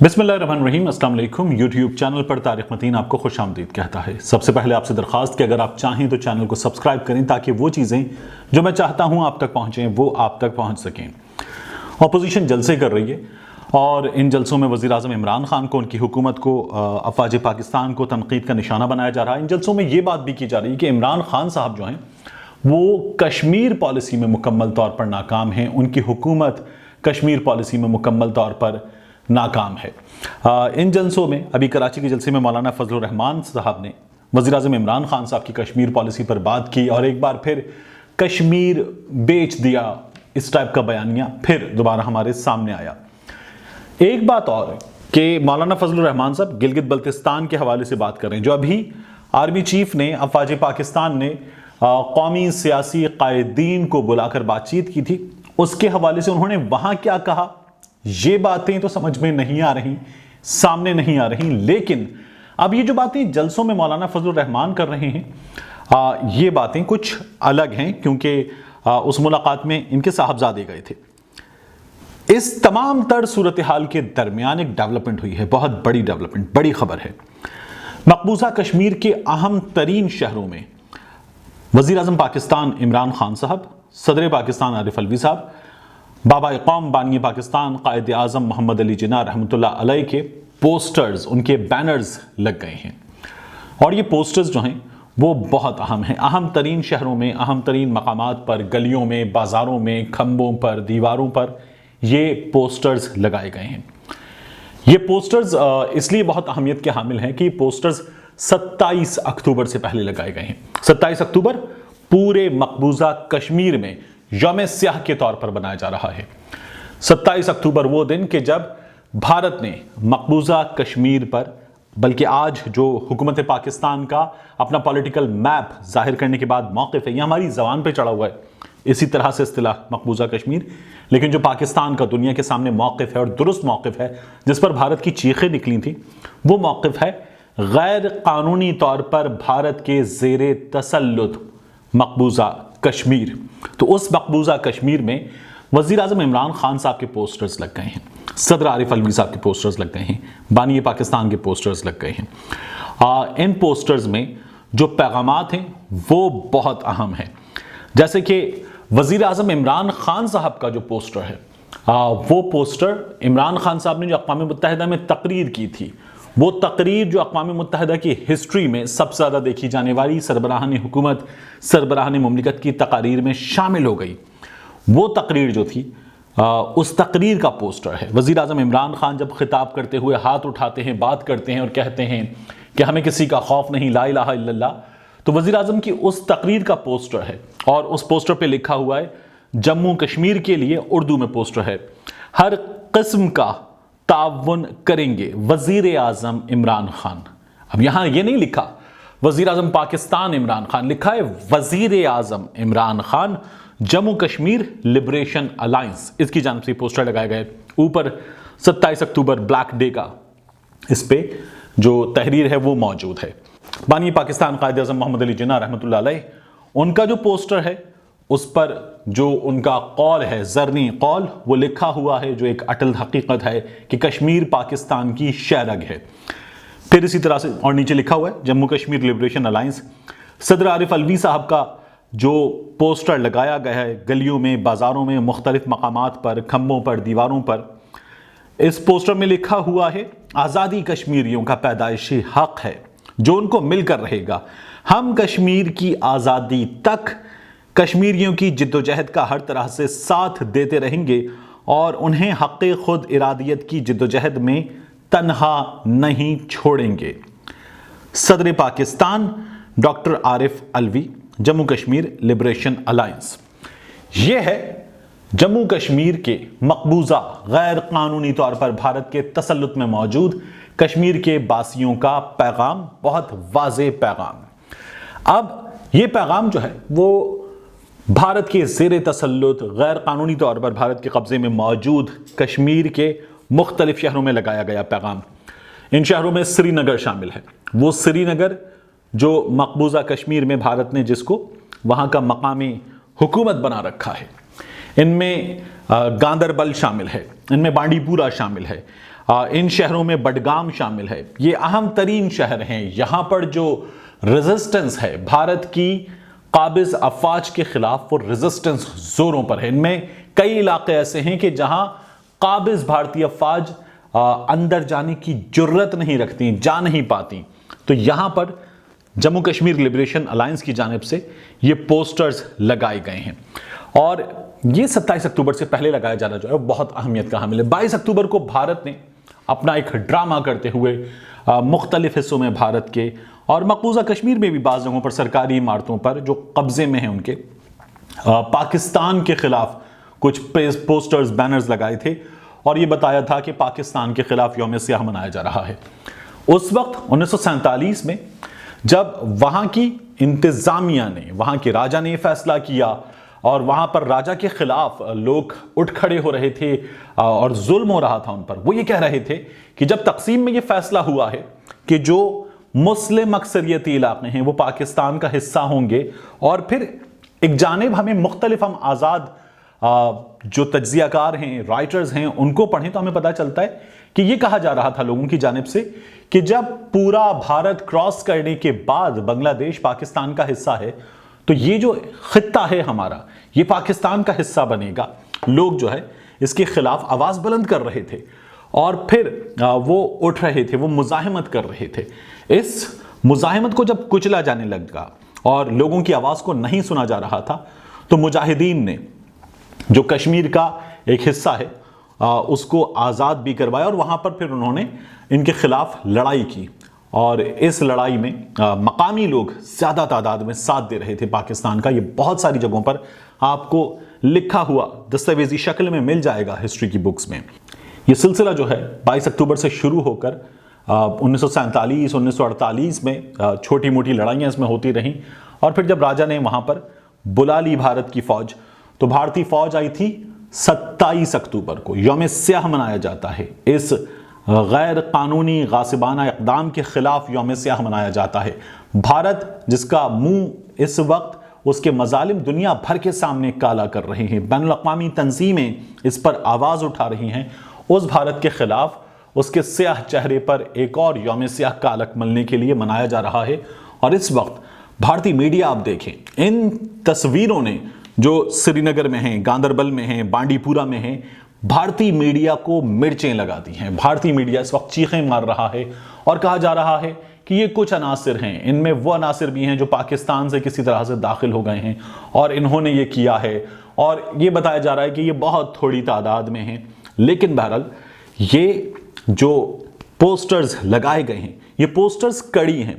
بسم اللہ الرحمن الرحیم، السلام علیکم۔ یوٹیوب چینل پر طارق متین آپ کو خوش آمدید کہتا ہے۔ سب سے پہلے آپ سے درخواست کہ اگر آپ چاہیں تو چینل کو سبسکرائب کریں تاکہ وہ چیزیں جو میں چاہتا ہوں آپ تک پہنچیں وہ آپ تک پہنچ سکیں۔ اپوزیشن جلسے کر رہی ہے اور ان جلسوں میں وزیر اعظم عمران خان کو، ان کی حکومت کو، افواج پاکستان کو تنقید کا نشانہ بنایا جا رہا ہے۔ ان جلسوں میں یہ بات بھی کی جا رہی ہے کہ عمران خان صاحب جو ہیں وہ کشمیر پالیسی میں مکمل طور پر ناکام ہیں، ان کی حکومت کشمیر پالیسی میں مکمل طور پر ناکام ہے۔ ان جلسوں میں ابھی کراچی کے جلسے میں مولانا فضل الرحمان صاحب نے وزیر اعظم عمران خان صاحب کی کشمیر پالیسی پر بات کی اور ایک بار پھر کشمیر بیچ دیا، اس ٹائپ کا بیانیہ پھر دوبارہ ہمارے سامنے آیا۔ ایک بات اور ہے کہ مولانا فضل الرحمان صاحب گلگت بلتستان کے حوالے سے بات کر رہے ہیں، جو ابھی آرمی چیف نے، افواج پاکستان نے قومی سیاسی قائدین کو بلا کر بات چیت کی تھی، اس کے حوالے سے انہوں نے وہاں کیا کہا یہ باتیں تو سمجھ میں نہیں آ رہی، سامنے نہیں آ رہی، لیکن اب یہ جو باتیں جلسوں میں مولانا فضل الرحمان کر رہے ہیں یہ باتیں کچھ الگ ہیں، کیونکہ اس ملاقات میں ان کے صاحبزادے گئے تھے۔ اس تمام تر صورتحال کے درمیان ایک ڈیولپمنٹ ہوئی ہے، بہت بڑی ڈیولپمنٹ، بڑی خبر ہے۔ مقبوضہ کشمیر کے اہم ترین شہروں میں وزیر اعظم پاکستان عمران خان صاحب، صدر پاکستان عارف الوی صاحب، بابا قوم بانی پاکستان قائد اعظم محمد علی جناح رحمۃ اللہ علیہ کے پوسٹرز، ان کے بینرز لگ گئے ہیں، اور یہ پوسٹرز جو ہیں وہ بہت اہم ہیں۔ اہم ترین شہروں میں، اہم ترین مقامات پر، گلیوں میں، بازاروں میں، کھمبوں پر، دیواروں پر یہ پوسٹرز لگائے گئے ہیں۔ یہ پوسٹرز اس لیے بہت اہمیت کے حامل ہیں کہ یہ پوسٹرز 27 اکتوبر سے پہلے لگائے گئے ہیں۔ 27 اکتوبر پورے مقبوضہ کشمیر میں یوم سیاہ کے طور پر بنایا جا رہا ہے۔ 27 اکتوبر وہ دن کہ جب بھارت نے مقبوضہ کشمیر پر، بلکہ آج جو حکومت پاکستان کا اپنا پولیٹیکل میپ ظاہر کرنے کے بعد موقف ہے، یہ ہماری زبان پہ چڑھا ہوا ہے اسی طرح سے اصطلاح مقبوضہ کشمیر، لیکن جو پاکستان کا دنیا کے سامنے موقف ہے اور درست موقف ہے جس پر بھارت کی چیخیں نکلی تھیں، وہ موقف ہے غیر قانونی طور پر بھارت کے زیر تسلط مقبوضہ کشمیر۔ تو اس مقبوضہ کشمیر میں وزیر اعظم عمران خان صاحب کے پوسٹرز لگ گئے ہیں، صدر عارف الوی صاحب کے پوسٹرز لگ گئے ہیں، بانی پاکستان کے پوسٹرز لگ گئے ہیں۔ ان پوسٹرز میں جو پیغامات ہیں وہ بہت اہم ہیں، جیسے کہ وزیر اعظم عمران خان صاحب کا جو پوسٹر ہے، وہ پوسٹر عمران خان صاحب نے جو اقوام متحدہ میں تقریر کی تھی، وہ تقریر جو اقوام متحدہ کی ہسٹری میں سب سے زیادہ دیکھی جانے والی سربراہان حکومت، سربراہان مملکت کی تقاریر میں شامل ہو گئی، وہ تقریر جو تھی اس تقریر کا پوسٹر ہے۔ وزیر اعظم عمران خان جب خطاب کرتے ہوئے ہاتھ اٹھاتے ہیں، بات کرتے ہیں اور کہتے ہیں کہ ہمیں کسی کا خوف نہیں، لا الہ الا اللہ، تو وزیر اعظم کی اس تقریر کا پوسٹر ہے، اور اس پوسٹر پہ لکھا ہوا ہے جموں کشمیر کے لیے، اردو میں پوسٹر ہے، ہر قسم کا تعاون کریں گے وزیر اعظم عمران خان۔ اب یہاں یہ نہیں لکھا وزیر اعظم پاکستان عمران خان، لکھا ہے وزیر اعظم عمران خان جموں کشمیر لبریشن الائنس، اس کی جانب سے پوسٹر لگائے گئے۔ اوپر 27 اکتوبر بلیک ڈے کا اس پہ جو تحریر ہے وہ موجود ہے۔ بانی پاکستان قائد اعظم محمد علی جناح رحمۃ اللہ علیہ، ان کا جو پوسٹر ہے اس پر جو ان کا قول ہے، زرنی قول، وہ لکھا ہوا ہے جو ایک اٹل حقیقت ہے کہ کشمیر پاکستان کی شہرگ ہے۔ پھر اسی طرح سے اور نیچے لکھا ہوا ہے جموں کشمیر لبریشن الائنس۔ صدر عارف الوی صاحب کا جو پوسٹر لگایا گیا ہے گلیوں میں، بازاروں میں، مختلف مقامات پر، کھمبوں پر، دیواروں پر، اس پوسٹر میں لکھا ہوا ہے آزادی کشمیریوں کا پیدائشی حق ہے جو ان کو مل کر رہے گا، ہم کشمیر کی آزادی تک کشمیریوں کی جدوجہد کا ہر طرح سے ساتھ دیتے رہیں گے اور انہیں حق خود ارادیت کی جدوجہد میں تنہا نہیں چھوڑیں گے۔ صدر پاکستان ڈاکٹر عارف الوی، جموں کشمیر لبریشن الائنس۔ یہ ہے جموں کشمیر کے مقبوضہ غیر قانونی طور پر بھارت کے تسلط میں موجود کشمیر کے باسیوں کا پیغام، بہت واضح پیغام۔ اب یہ پیغام جو ہے وہ بھارت کے زیر تسلط غیر قانونی طور پر بھارت کے قبضے میں موجود کشمیر کے مختلف شہروں میں لگایا گیا پیغام۔ ان شہروں میں سری نگر شامل ہے، وہ سری نگر جو مقبوضہ کشمیر میں بھارت نے جس کو وہاں کا مقامی حکومت بنا رکھا ہے۔ ان میں گاندربل شامل ہے، ان میں بانڈی پورہ شامل ہے، ان شہروں میں بڈگام شامل ہے، یہ اہم ترین شہر ہیں۔ یہاں پر جو ریزسٹنس ہے بھارت کی قابض افواج کے خلاف، وہ ریزسٹنس زوروں پر ہے۔ ان میں کئی علاقے ایسے ہیں کہ جہاں قابض بھارتی افواج اندر جانے کی جرت نہیں رکھتی، جا نہیں پاتی۔ تو یہاں پر جموں کشمیر لبریشن الائنس کی جانب سے یہ پوسٹرز لگائے گئے ہیں، اور یہ 27 اکتوبر سے پہلے لگایا جانا جو ہے بہت اہمیت کا حامل ہے۔ 22 اکتوبر کو بھارت نے اپنا ایک ڈرامہ کرتے ہوئے مختلف حصوں میں بھارت کے اور مقبوضہ کشمیر میں بھی بعض جگہوں پر سرکاری عمارتوں پر جو قبضے میں ہیں ان کے، پاکستان کے خلاف کچھ پوسٹرز بینرز لگائے تھے، اور یہ بتایا تھا کہ پاکستان کے خلاف یوم سیاہ منایا جا رہا ہے۔ اس وقت 1947 میں جب وہاں کی انتظامیہ نے، وہاں کے راجہ نے یہ فیصلہ کیا، اور وہاں پر راجہ کے خلاف لوگ اٹھ کھڑے ہو رہے تھے اور ظلم ہو رہا تھا ان پر، وہ یہ کہہ رہے تھے کہ جب تقسیم میں یہ فیصلہ ہوا ہے کہ جو مسلم اکثریتی علاقے ہیں وہ پاکستان کا حصہ ہوں گے، اور پھر ایک جانب ہمیں مختلف ہم آزاد جو تجزیہ کار ہیں، رائٹرز ہیں، ان کو پڑھیں تو ہمیں پتہ چلتا ہے کہ یہ کہا جا رہا تھا لوگوں کی جانب سے کہ جب پورا بھارت کراس کرنے کے بعد بنگلہ دیش پاکستان کا حصہ ہے تو یہ جو خطہ ہے ہمارا، یہ پاکستان کا حصہ بنے گا۔ لوگ جو ہے اس کے خلاف آواز بلند کر رہے تھے، اور پھر وہ اٹھ رہے تھے، وہ مزاحمت کر رہے تھے۔ اس مزاحمت کو جب کچلا جانے لگا اور لوگوں کی آواز کو نہیں سنا جا رہا تھا، تو مجاہدین نے جو کشمیر کا ایک حصہ ہے اس کو آزاد بھی کروایا، اور وہاں پر پھر انہوں نے ان کے خلاف لڑائی کی، اور اس لڑائی میں مقامی لوگ زیادہ تعداد میں ساتھ دے رہے تھے پاکستان کا۔ یہ بہت ساری جگہوں پر آپ کو لکھا ہوا دستاویزی شکل میں مل جائے گا ہسٹری کی بکس میں۔ یہ سلسلہ جو ہے 22 اکتوبر سے شروع ہو کر 1947 1948 میں چھوٹی موٹی لڑائیاں اس میں ہوتی رہیں، اور پھر جب راجہ نے وہاں پر بلا لی بھارت کی فوج، تو بھارتی فوج آئی تھی 27 اکتوبر کو۔ یوم سیاہ منایا جاتا ہے، اس غیر قانونی غاصبانہ اقدام کے خلاف یوم سیاہ منایا جاتا ہے۔ بھارت جس کا منہ اس وقت اس کے مظالم دنیا بھر کے سامنے کالا کر رہے ہیں، بین الاقوامی تنظیمیں اس پر آواز اٹھا رہی ہیں، اس بھارت کے خلاف اس کے سیاہ چہرے پر ایک اور یوم سیاہ کا الگ ملنے کے لیے منایا جا رہا ہے۔ اور اس وقت بھارتی میڈیا آپ دیکھیں، ان تصویروں نے جو سری نگر میں ہیں، گاندربل میں ہیں، بانڈی پورہ میں ہیں، بھارتی میڈیا کو مرچیں لگا دی ہیں۔ بھارتی میڈیا اس وقت چیخیں مار رہا ہے اور کہا جا رہا ہے کہ یہ کچھ عناصر ہیں، ان میں وہ عناصر بھی ہیں جو پاکستان سے کسی طرح سے داخل ہو گئے ہیں اور انہوں نے یہ کیا ہے، اور یہ بتایا جا رہا ہے کہ یہ بہت تھوڑی تعداد میں ہیں۔ لیکن بہرحال یہ جو پوسٹرز لگائے گئے ہیں، یہ پوسٹرز کڑی ہیں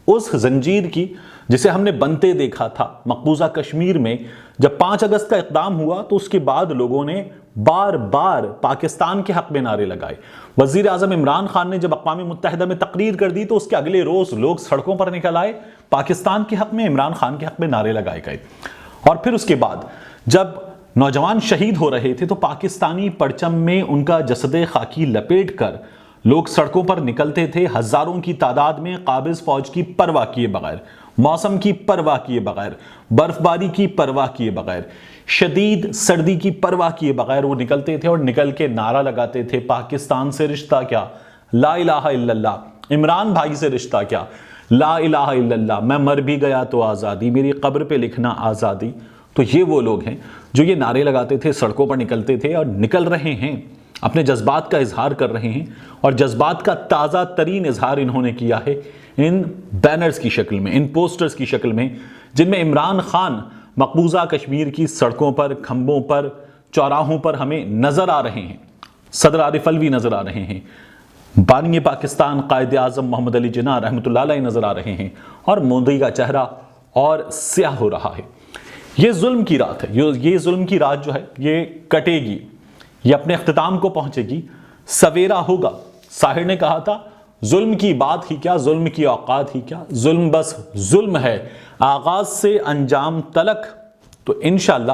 اس زنجیر کی جسے ہم نے بنتے دیکھا تھا مقبوضہ کشمیر میں۔ جب 5 اگست کا اقدام ہوا تو اس کے بعد لوگوں نے بار بار پاکستان کے حق میں نعرے لگائے۔ وزیر اعظم عمران خان نے جب اقوام متحدہ میں تقریر کر دی تو اس کے اگلے روز لوگ سڑکوں پر نکل آئے، پاکستان کے حق میں، عمران خان کے حق میں نعرے لگائے گئے۔ اور پھر اس کے بعد جب نوجوان شہید ہو رہے تھے تو پاکستانی پرچم میں ان کا جسد خاکی لپیٹ کر لوگ سڑکوں پر نکلتے تھے، ہزاروں کی تعداد میں، قابض فوج کی پرواہ کیے بغیر، موسم کی پرواہ کیے بغیر، برف باری کی پرواہ کیے بغیر، شدید سردی کی پرواہ کیے بغیر وہ نکلتے تھے اور نکل کے نعرہ لگاتے تھے، پاکستان سے رشتہ کیا، لا الہ الا اللہ، عمران بھائی سے رشتہ کیا، لا الہ الا اللہ، میں مر بھی گیا تو آزادی، میری قبر پہ لکھنا آزادی۔ تو یہ وہ لوگ ہیں جو یہ نعرے لگاتے تھے، سڑکوں پر نکلتے تھے اور نکل رہے ہیں، اپنے جذبات کا اظہار کر رہے ہیں، اور جذبات کا تازہ ترین اظہار انہوں نے کیا ہے ان بینرز کی شکل میں، ان پوسٹرز کی شکل میں، جن میں عمران خان مقبوضہ کشمیر کی سڑکوں پر، کھمبوں پر، چوراہوں پر ہمیں نظر آ رہے ہیں، صدر عارف الوی نظر آ رہے ہیں، بانی پاکستان قائد اعظم محمد علی جناح رحمۃ اللہ علیہ نظر آ رہے ہیں، اور مودی کا چہرہ اور سیاہ ہو رہا ہے۔ یہ ظلم کی رات ہے، یہ ظلم کی رات جو ہے یہ کٹے گی، یہ اپنے اختتام کو پہنچے گی، سویرا ہوگا۔ ساحر نے کہا تھا ظلم کی بات ہی کیا، ظلم کی اوقات ہی کیا، ظلم بس ظلم ہے آغاز سے انجام تلک۔ تو انشاءاللہ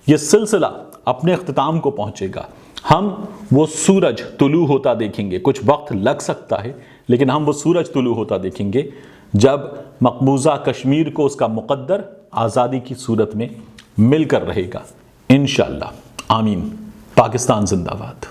یہ سلسلہ اپنے اختتام کو پہنچے گا، ہم وہ سورج طلوع ہوتا دیکھیں گے، کچھ وقت لگ سکتا ہے لیکن ہم وہ سورج طلوع ہوتا دیکھیں گے جب مقبوضہ کشمیر کو اس کا مقدر آزادی کی صورت میں مل کر رہے گا، انشاءاللہ۔ آمین۔ پاکستان زندہ باد۔